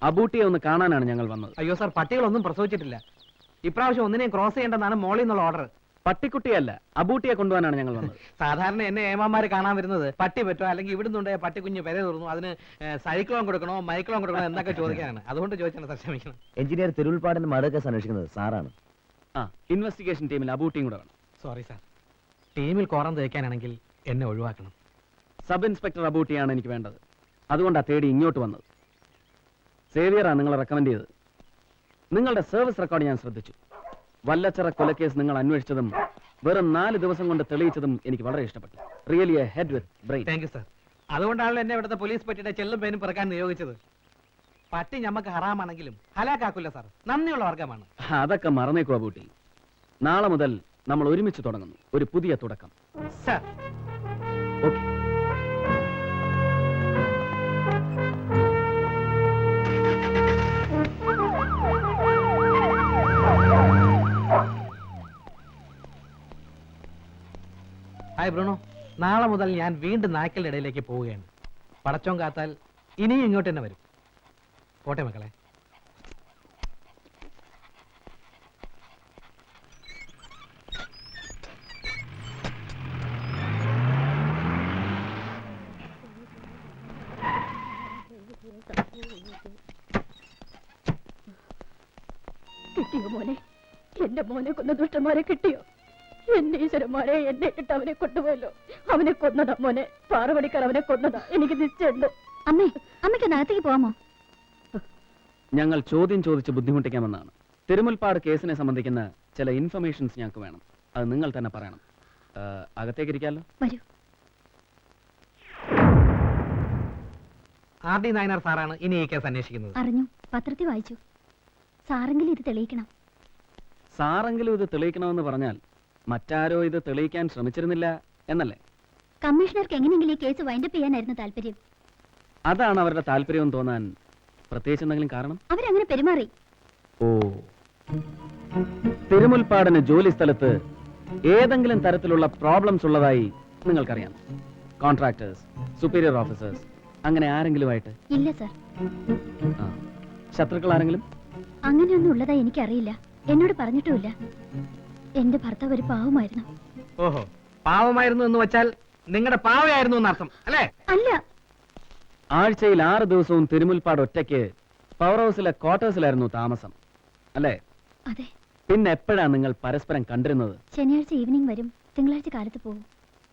അബൂട്ടിയെ ഒന്ന് കാണാനാണ് ഞങ്ങൾ വന്നത്. അയ്യോ സാർ, പട്ടികളൊന്നും പ്രസവിച്ചിട്ടില്ല. ഇപ്രാവശ്യം ഒന്നിനെയും ക്രോസ് ചെയ്യേണ്ടെന്നാണ് മോളിൽ നിന്നുള്ള ഓർഡർ. പട്ടിക്കുട്ടിയല്ല, അബൂട്ടിയെ കൊണ്ടുപോകാനാണ് ഞങ്ങൾ വന്നത്. സാധാരണ എന്നെ ഏമാമാര് കാണാൻ വരുന്നത് പട്ടി പറ്റോ അല്ലെങ്കിൽ ഇവിടുന്നുണ്ട് പട്ടി കുഞ്ഞ് പെര തുറന്നു അതിന് സൈക്ലോൺ കൊടുക്കണോ മൈക്ലോൺ കൊടുക്കണോ എന്നൊക്കെ ചോദിക്കാനാണ്. അതുകൊണ്ട് ചോദിച്ചാണ് സാർ, ക്ഷമിക്കണം. എഞ്ചിനീയർ തിരുവുൽപ്പാടിന്റെ മർഡർ കേസ് അന്വേഷിക്കുന്നത് സാറാണ്. ഇൻവെസ്റ്റിഗേഷൻ ടീമിൽ അബൂട്ടിയും കൂടെ വേണം. സോറി സാർ, ടീമിൽ കോറം തേക്കാനാണെങ്കിൽ എന്നെ ഒഴിവാക്കണം. സബ് ഇൻസ്പെക്ടർ അബൂട്ടിയാണ് എനിക്ക് വേണ്ടത്. അതുകൊണ്ടാണ് തേടി ഇങ്ങോട്ട് വന്നത്. സേവിയറാണ് നിങ്ങളെ റെക്കമെൻഡ് ചെയ്തത്. നിങ്ങളുടെ സർവീസ് റെക്കോർഡ് ഞാൻ ശ്രദ്ധിച്ചു. വല്ലച്ചറ കൊലക്കേസ് നിങ്ങൾ അന്വേഷിച്ചതും വെറും 4 ദിവസം കൊണ്ട് തെളിയിച്ചതും എനിക്ക് വളരെ ഇഷ്ടപ്പെട്ടു. Really A head with brain. Thank you sir. അതുകൊണ്ടാണല്ലോ എന്നെ ഇവിടുത്തെ പോലീസ് പറ്റിയുടെ ചെല്ലും പേനും പിറക്കാൻ നിയോഗിച്ചത്. പട്ടി ഞമ്മക്ക് ഹറാമാണെങ്കിലും ഹലാക്കാക്കില്ല സാർ, നന്ദിയുള്ള വർഗമാണ്. അതൊക്കെ മറന്നേക്കോ അബൂട്ടി. നാളെ മുതൽ നമ്മൾ ഒരുമിച്ച് തുടങ്ങുന്നു, ഒരു പുതിയ തുടക്കം. Sir okay. ഹായ് ബ്രൂണോ, നാളെ മുതൽ ഞാൻ വീണ്ടും നായ്ക്കളുടെ ഇടയിലേക്ക് പോവുകയാണ്. പടച്ചോൻ കാത്താൽ ഇനിയും ഇങ്ങോട്ട് തന്നെ വരും. പോട്ടെ മക്കളെ. കിട്ടിയോ മോനെ? എന്റെ മോനെ കൊന്ന ദുഷ്ടന്മാരെ കിട്ടിയോ? എന്റെ ഈശ്വരന്മാരെ, എന്നെ ഇട്ട് അവനെ കൊണ്ടുപോയല്ലോ. അവനെ കൊന്നതാ മോനെ, പാറവടിക്കാർ അവനെ കൊന്നതാ, എനിക്ക് നിശ്ചയുണ്ട്. അമ്മേ, അമ്മയ്ക്ക് അകത്തേക്ക് പോവാമോ? ഞങ്ങൾ ചോദ്യം ചോദിച്ച് ബുദ്ധിമുട്ടിക്കാമെന്നാണ്. തിരുമുൽപ്പാട് കേസിനെ സംബന്ധിക്കുന്ന ചില ഇൻഫർമേഷൻസ് ഞങ്ങൾക്ക് വേണം. അത് നിങ്ങൾ തന്നെ പറയണം. അകത്തേക്ക് ഇരിക്കാമല്ലോ? വരൂ. ആർ ഡി നായനാർ സാറാണ് ഇനി ഈ കേസ് അന്വേഷിക്കുന്നത്. അറിഞ്ഞു, പത്രത്തിൽ വായിച്ചു. സാറെങ്കിലും ഇത് തെളിയിക്കണം. സാറെങ്കിലും ഇത് തെളിയിക്കണമെന്ന് പറഞ്ഞാൽ മറ്റാരോ ഇത് തെളിയിക്കാൻ ശ്രമിച്ചിരുന്നില്ല എന്നല്ലേ? കമ്മീഷണർക്ക് എങ്ങനെയെങ്കിലും ഈ കേസ് വൈൻഡപ്പ് ചെയ്യാനായിരുന്നു താല്പര്യം. അതാണ് അവരുടെ താല്പര്യം തോന്നാൻ പ്രത്യേകിച്ച് എന്തെങ്കിലും കാരണം? അവരങ്ങനെ പെരുമാറി. ഓ, തിരുമുൽപ്പാടിന് ജോലി സ്ഥലത്ത് ഏതെങ്കിലും തരത്തിലുള്ള പ്രോബ്ലംസ് ഉള്ളതായി നിങ്ങൾക്കറിയാം? കോൺട്രാക്ടേഴ്സ്, സുപ്പീരിയർ ഓഫീസേഴ്സ്, അങ്ങനെ ആരെങ്കിലുമായിട്ട്? ഇല്ല സർ. ശത്രുക്കൾ ആരെങ്കിലും? അങ്ങനെയൊന്നും ഉള്ളതായി എനിക്കറിയില്ല, എന്നോട് പറഞ്ഞിട്ടുമില്ല. എന്റെ ഭർത്താവ് ഒരു പാവമായിരുന്നു. ഓഹോ, പാവമായിരുന്നു എന്ന് വെച്ചാൽ നിങ്ങളുടെ പാവയായിരുന്നു എന്നർത്ഥം അല്ലേ? അല്ല. ആഴ്ചയിൽ 6 ദിവസവും തിരുമുൽപ്പാട് ഒറ്റയ്ക്ക് പവർ ഹൗസിലെ ക്വാർട്ടേഴ്സിലായിരുന്നു താമസം അല്ലേ? അതെ. പിന്നെ എപ്പോഴാണ് നിങ്ങൾ പരസ്പരം കണ്ടിരുന്നത്? ശനിയാഴ്ച ഈവനിങ് വരും, തിങ്കളാഴ്ച കാലത്ത് പോകും.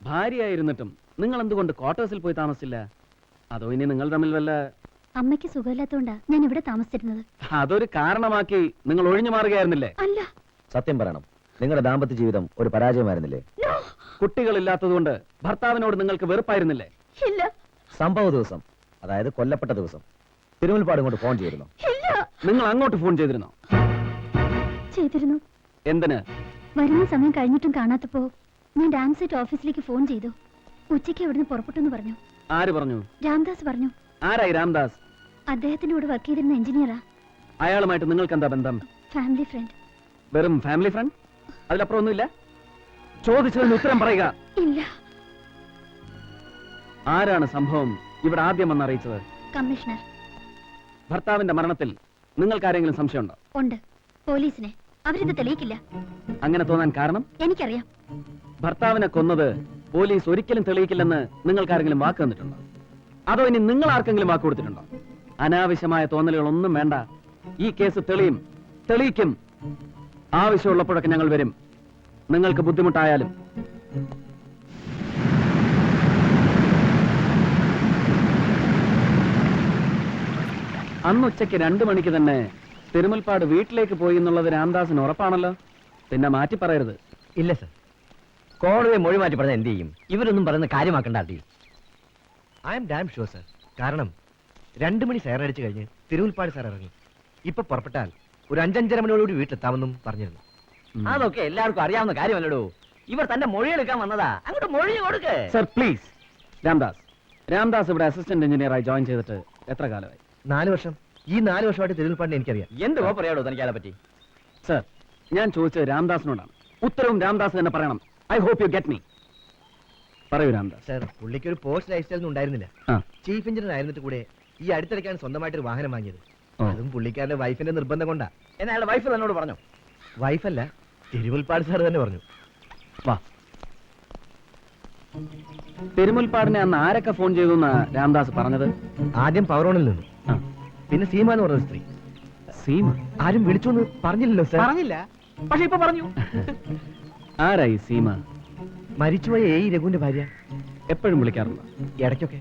ഭാര്യയായിരുന്നിട്ടും നിങ്ങൾ എന്തുകൊണ്ട് ക്വാർട്ടേഴ്സിൽ പോയി താമസിച്ചില്ല? അതോ ഇനി നിങ്ങൾ തമ്മിൽ വല്ല? അമ്മയ്ക്ക് സുഖമില്ലാത്തോണ്ടാ ഞാൻ ഇവിടെ താമസിച്ചിരുന്നത്. അതൊരു കാരണമാക്കി നിങ്ങൾ ഒഴിഞ്ഞു മാറുകയായിരുന്നില്ലേ? അല്ല. സത്യം പറയണം, നിങ്ങളുടെ ദാമ്പത്യ ജീവിതം ഒരു പരാജയമായിരുന്നില്ലേ? കുട്ടികളില്ലാത്തതുകൊണ്ട് ഭർത്താവിനോട് നിങ്ങൾക്ക് വെറുപ്പായിരുന്നില്ലേ? ഇല്ല. സംഭവ ദിവസം, അതായത് കൊല്ലപ്പെട്ട ദിവസം, തിരുമുൽപ്പാട് കൊണ്ട് ഫോൺ ചെയ്തിരുന്നു? നിങ്ങൾ അങ്ങോട്ട് ഫോൺ ചെയ്തിരുന്നോ? ചെയ്തിരുന്നു. എന്തിന്? വരുന്ന സമയം കഴിഞ്ഞിട്ടും കാണാത്തപ്പോ ഞാൻ ഡാം സെറ്റ് ഓഫീസിലേക്ക് ഫോൺ ചെയ്തു. ഉച്ചയ്ക്ക് ഇവിടുന്ന് പുറപ്പെട്ടെന്ന് പറഞ്ഞു. ആര് പറഞ്ഞു? രാംദാസ് പറഞ്ഞു. ആരായി രാംദാസ്? അദ്ദേഹത്തിന്റെ കൂടെ വർക്ക് ചെയ്തിരുന്ന എഞ്ചിനീയറാ. അയാളുമായിട്ട് നിങ്ങൾക്ക് എന്താ ബന്ധം? Family friend. വെറും ഫാമിലി ഫ്രണ്ട്? അതിലപ്പുറം ഒന്നുമില്ല? ചോദിച്ചതിന് ഉത്തരം പറയുക. ഇല്ല. ആരാണ് സംഭവം ഇവിടെ ആദ്യം വന്ന് അറിയിച്ചത്? കമ്മീഷണർ. ഭർത്താവിന്റെ മരണത്തിൽ നിങ്ങൾക്ക് ആരെങ്കിലും സംശയമുണ്ടോ? ഉണ്ട്, പോലീസിനെ. അവരിത് തെളിയിക്കില്ല. അങ്ങനെ തോന്നാൻ കാരണം? എനിക്കറിയാം. ഭർത്താവിനെ കൊന്നത് പോലീസ് ഒരിക്കലും തെളിയിക്കില്ലെന്ന് നിങ്ങൾക്ക് ആരെങ്കിലും വാക്ക് തന്നിട്ടുണ്ടോ? അതോ ഇനി നിങ്ങൾ ആർക്കെങ്കിലും വാക്ക് കൊടുത്തിട്ടുണ്ടോ? അനാവശ്യമായ തോന്നലുകളൊന്നും വേണ്ട. ഈ കേസ് തെളിയിക്കും. ആവശ്യമുള്ളപ്പോഴൊക്കെ ഞങ്ങൾ വരും, നിങ്ങൾക്ക് ബുദ്ധിമുട്ടായാലും. അന്നുച്ചയ്ക്ക് 2 മണിക്ക് തന്നെ തിരുമുൽപ്പാട് വീട്ടിലേക്ക് പോയി എന്നുള്ളത് രാംദാസിന് ഉറപ്പാണല്ലോ. പിന്നെ മാറ്റി പറയരുത്. ഇല്ല സർ, കോടതിയെ മൊഴി മാറ്റി പറഞ്ഞാൽ എന്ത് ചെയ്യും? ഇവരൊന്നും പറയുന്ന കാര്യമാക്കണ്ട. I am damn sure sir. കാരണം 2 മണി സൈറടിച്ചു കഴിഞ്ഞ് തിരുമുൽപ്പാട് സാർ ഇറങ്ങി. ഇപ്പൊ പുറപ്പെട്ടാൽ ഒരു 5-5:30 മണിയോടുകൂടി വീട്ടിലെത്താമെന്നും പറഞ്ഞിരുന്നു. അതൊക്കെ എല്ലാവർക്കും അറിയാവുന്ന കാര്യമല്ലടോ. ഇവർ തന്റെ മൊഴിയെടുക്കാൻ വന്നതാ. അങ്ങോട്ട് മൊഴി കൊടുക്ക് സർ, പ്ലീസ്. രാംദാസ് ഇവിടെ അസിസ്റ്റന്റ് എഞ്ചിനീയറായി ജോയിൻ ചെയ്തിട്ട് എത്ര കാലമായി? 4 വർഷം. ഈ 4 വർഷമായിട്ട് തിരുമുൽപ്പാടിനെ എനിക്കറിയാം. എന്തുവാ പറയാടോ തനിക്ക് അതിനെ പറ്റി? സർ, ഞാൻ ചോദിച്ചത് രാംദാസിനോടാണ്. ഉത്തരവും രാംദാസ് തന്നെ പറയണം. I hope you get me. പറയൂ രാംദാസ്. സർ, പുള്ളിക്ക് ഒരു പോസ്റ്റ് ലൈഫ് സ്റ്റൈൽ ഒന്നും ഉണ്ടായിരുന്നില്ല. ചീഫ് എഞ്ചിനീയർ ആയിരുന്നിട്ട് കൂടെ ഈ അടുത്തിടയ്ക്കാണ് സ്വന്തമായിട്ടൊരു വാഹനം വാങ്ങിയത്. ഓ. അതും പുള്ളിക്കാരന്റെ വൈഫിന്റെ നിർബന്ധം കൊണ്ടാ. എന്നാ അയാളുടെ വൈഫ് എന്നോട് പറഞ്ഞോ? വൈഫല്ല, തിരുമുൽപ്പാട് സാർ തന്നെ പറഞ്ഞു. വാ. തിരുമുൽപ്പാടിനെ അന്ന് ആരൊക്കെ ഫോൺ ചെയ്തു എന്നാ രാംദാസ് പറഞ്ഞത്? ആദ്യം പവറോണിൽ നിന്ന്, ആ, പിന്നെ സീമ എന്ന് പറഞ്ഞ സ്ത്രീ. സീമ. ആരും വിളിച്ചു എന്ന് പറഞ്ഞില്ലല്ലോ സാർ. പറഞ്ഞില്ല, പക്ഷെ ഇപ്പൊ പറഞ്ഞു. ആരായി സീമ? മരിച്ചുപോയ എ രഘുവിന്റെ ഭാര്യ. എപ്പോഴും വിളിക്കാറുണ്ട്? ഇടയ്ക്കൊക്കെ.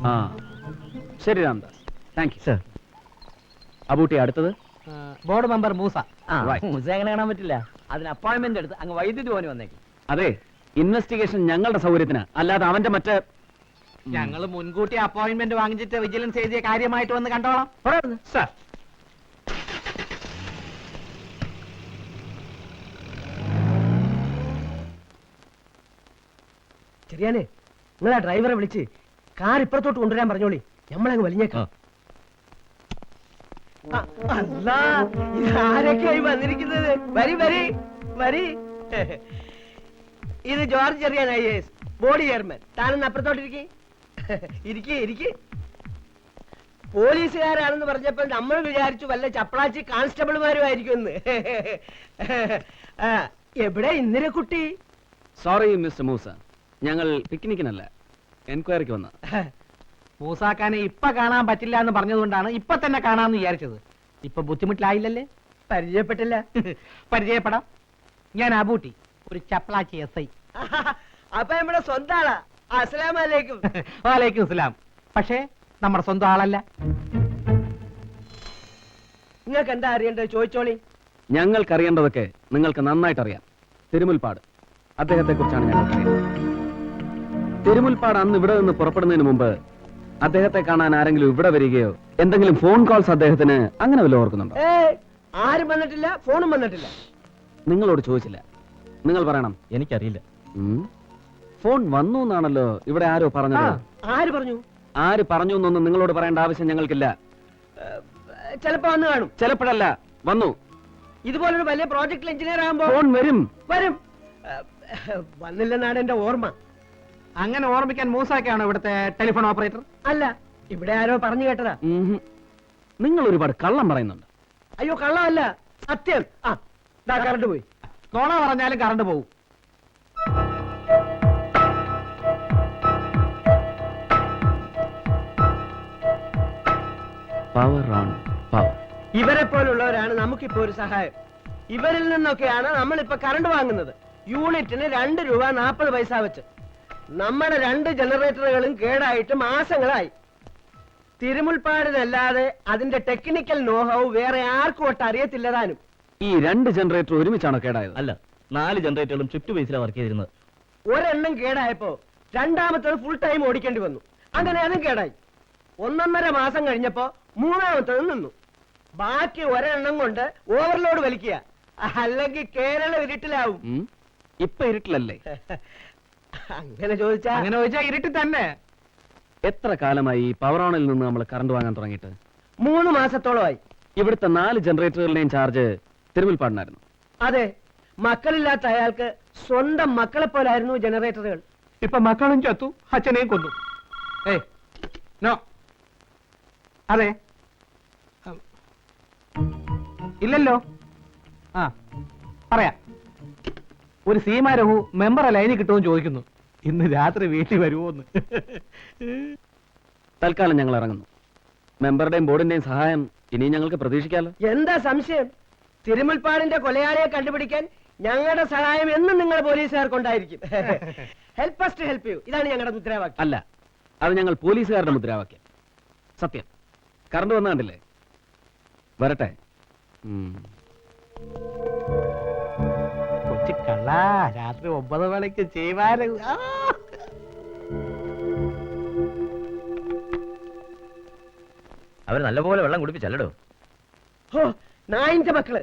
ആ, ശരി Ramdas, thank you. Sir, Abootty, അടുത്തത്? Board member Moosa. Right. അങ്ങനെ കാണാൻ പറ്റില്ല. അതിന് അപ്പോയിന്റ്മെന്റ് എടുത്ത് അങ്ങ് വൈദ്യുതി പോകാൻ വന്നേക്കും. അതെ, ഇൻവെസ്റ്റിഗേഷൻ ഞങ്ങളുടെ സൗകര്യത്തിന്, അല്ലാതെ അവന്റെ മറ്റേ ഞങ്ങൾ മുൻകൂട്ടി അപ്പോയിന്റ്മെന്റ് വാങ്ങിച്ചിട്ട് വിജിലൻസ് എഴുതിയ കാര്യമായിട്ട് വന്ന് കണ്ടോളാം. സാർ. ശരിയാനേ, നിങ്ങൾ ആ ഡ്രൈവറെ വിളിച്ച് കാർ ഇപ്പുറത്തോട്ട് കൊണ്ടുവരാൻ പറഞ്ഞോളി. നമ്മളങ്ങ് വലിഞ്ഞേക്കാം. ആരൊക്കെയായി വന്നിരിക്കുന്നത്? വരി വരി വരി. ഇത് George Cherian IAS, body chairman. താനൊന്ന് അപ്പുറത്തോട്ടിരിക്കെ. ഇരിക്കെ. പോലീസുകാരാണെന്ന് പറഞ്ഞപ്പോൾ നമ്മൾ വിചാരിച്ചു വല്ല ചപ്പളാച്ചി കോൺസ്റ്റബിൾമാരും ആയിരിക്കുമെന്ന്. എവിടെ ഇന്ദിരക്കുട്ടി? സോറി മിസ്റ്റർ മൂസ, ഞങ്ങൾ പിക്നിക്കിനല്ല, എൻക്വയറിക്ക് വന്ന. മൂസാക്കാനെ ഇപ്പൊ കാണാൻ പറ്റില്ല എന്ന് പറഞ്ഞതുകൊണ്ടാണ് ഇപ്പൊ തന്നെ കാണാന്ന് വിചാരിച്ചത്. ഇപ്പൊ ബുദ്ധിമുട്ടിലായില്ലല്ലേ? പരിചയപ്പെട്ടില്ല. പരിചയപ്പെടാം. ഞാൻ അബൂട്ടി, ഒരു ചപ്പളാച്ചി SI. അപ്പൊ നമ്മുടെ സ്വന്തം ആളാ. അസ്സലാമലൈക്കും. വാലൈക്കും അസ്സലാം. പക്ഷേ നമ്മുടെ സ്വന്തം ആളല്ല. നിങ്ങൾക്ക് എന്താ അറിയണ്ടത്? ചോദിച്ചോളി. ഞങ്ങൾക്കറിയേണ്ടതൊക്കെ നിങ്ങൾക്ക് നന്നായിട്ട് അറിയാം. തിരുമുൽപ്പാട്, അദ്ദേഹത്തെ കുറിച്ചാണ് ഞങ്ങൾക്കറിയാം. തിരുമുൽപ്പാട് അന്ന് ഇവിടെ നിന്ന് പുറപ്പെടുന്നതിന് മുമ്പ് അദ്ദേഹത്തെ കാണാൻ ആരെങ്കിലും ഇവിടെ വരികയോ എന്തെങ്കിലും ഫോൺ കോൾസ് അദ്ദേഹത്തിന് അങ്ങനെ വല്ലതും ഓർക്കുന്നുണ്ടോ? ആരും വന്നിട്ടില്ല, ഫോണും വന്നിട്ടില്ല. നിങ്ങളോട് ചോദിച്ചില്ല, നിങ്ങൾ പറയണം. എനിക്കറിയില്ല. ഫോൺ വന്നു എന്നാണല്ലോ ഇവിടെ ആരോ പറഞ്ഞത്. ആര് പറഞ്ഞു? ആര് പറഞ്ഞു എന്നൊന്നും നിങ്ങളോട് പറയേണ്ട ആവശ്യം ഞങ്ങൾക്കില്ല. ചിലപ്പോ വന്ന് കാണും. ചിലപ്പോഴല്ല, വന്നു. ഇതുപോലൊരു വലിയ പ്രോജക്ട് എഞ്ചിനീയർ ആകുമ്പോ ഫോൺ വരും. വന്നില്ലെന്നാണ് എന്റെ ഓർമ്മ. അങ്ങനെ ഓർമ്മിക്കാൻ മൂസാക്കാണോ ഇവിടുത്തെ ടെലിഫോൺ ഓപ്പറേറ്റർ? അല്ല, ഇവിടെ ആരോ പറഞ്ഞു കേട്ടതാ. നിങ്ങൾ ഒരുപാട് കള്ളം പറയുന്നുണ്ട്. അയ്യോ, കള്ളമല്ല, സത്യം. കറണ്ട് പോയി. നോണ പറഞ്ഞാലും കറണ്ട് പോകും. Power on power. ഇവരെ പോലുള്ളവരാണ് നമുക്കിപ്പോ ഒരു സഹായം. ഇവരിൽ നിന്നൊക്കെയാണ് നമ്മളിപ്പോ കറണ്ട് വാങ്ങുന്നത്. യൂണിറ്റിന് 2 രൂപ 40 പൈസ വെച്ച്. നമ്മുടെ 2 ജനറേറ്ററുകളും കേടായിട്ട് മാസങ്ങളായി. തിരുമുൽപ്പാടിനല്ലാതെ അതിന്റെ ടെക്നിക്കൽ നോഹൗ വേറെ ആർക്കും ഒട്ട് അറിയത്തില്ലതാനും. ഈ 2 ജനറേറ്റർ ഒരുമിച്ചാണോ കേടായത്? അല്ല, 4 ജനറേറ്ററുകളും ഷിഫ്റ്റ് ബേസിലാണ് വർക്ക് ചെയ്തിരുന്നത്. ഒരെണ്ണം കേടായപ്പോ രണ്ടാമത്തത് ഫുൾ ടൈം ഓടിക്കേണ്ടി വന്നു. അങ്ങനെ അതും കേടായി. 1.5 മാസം കഴിഞ്ഞപ്പോ മൂന്നാമത്തത് നിന്നു. ബാക്കി ഒരെണ്ണം കൊണ്ട് ഓവർലോഡ് വലിക്കുക, അല്ലെങ്കിൽ കേരള ഇരുട്ടിലാവും. ഇപ്പൊ ഇരുട്ടിലല്ലേ? അങ്ങനെ ചോദിച്ചാ ഇരുട്ടി തന്നെ. എത്ര കാലമായി ഈ പവർ ഓണിൽ നിന്ന് നമ്മൾ കറണ്ട് വാങ്ങാൻ തുടങ്ങിയിട്ട്? 3 മാസത്തോളമായി. ഇവിടുത്തെ 4 ജനറേറ്ററുകളുടെയും ചാർജ് തിരുമുൽപ്പാടിനായിരുന്നു. അതെ, മക്കളില്ലാത്ത അയാൾക്ക് സ്വന്തം മക്കളെ പോലായിരുന്നു ജനറേറ്ററുകൾ. ഇപ്പൊ മക്കളും ചത്തു, അച്ഛനെയും കൊന്നു. നോ, അതെ, ഇല്ലല്ലോ. പറയാ. ഒരു സീമ രഘു മെമ്പറെ ലൈനിൽ കിട്ടുമെന്ന് ചോദിക്കുന്നു. ഇന്ന് രാത്രി വീട്ടിൽ വരുമോന്ന്. തൽക്കാലം ഞങ്ങൾ ഇറങ്ങുന്നു. മെമ്പറുടെയും ബോർഡിന്റെയും സഹായം ഇനിയും ഞങ്ങൾക്ക് പ്രതീക്ഷിക്കാമല്ലോ. എന്താ സംശയം? തിരുമുൽപ്പാടിന്റെ കൊലയാളിയെ കണ്ടുപിടിക്കാൻ ഞങ്ങളുടെ സഹായം എന്നും നിങ്ങൾ പോലീസുകാർക്കുണ്ടായിരിക്കും. Help us to help you. ഇതാണ് ഞങ്ങളുടെ മുദ്രാവാക്യം. അല്ല, അത് ഞങ്ങൾ പോലീസുകാരുടെ മുദ്രാവാക്യം. സത്യം. കറണ്ട് വന്ന കണ്ടില്ലേ? വരട്ടെ. കൊച്ചു കള്ള, രാത്രി 9 മണിക്ക് ചെയ്യുവാനും. അവർ നല്ലപോലെ വെള്ളം കുടിപ്പിച്ചല്ലോ. നായിന്റെ മക്കള്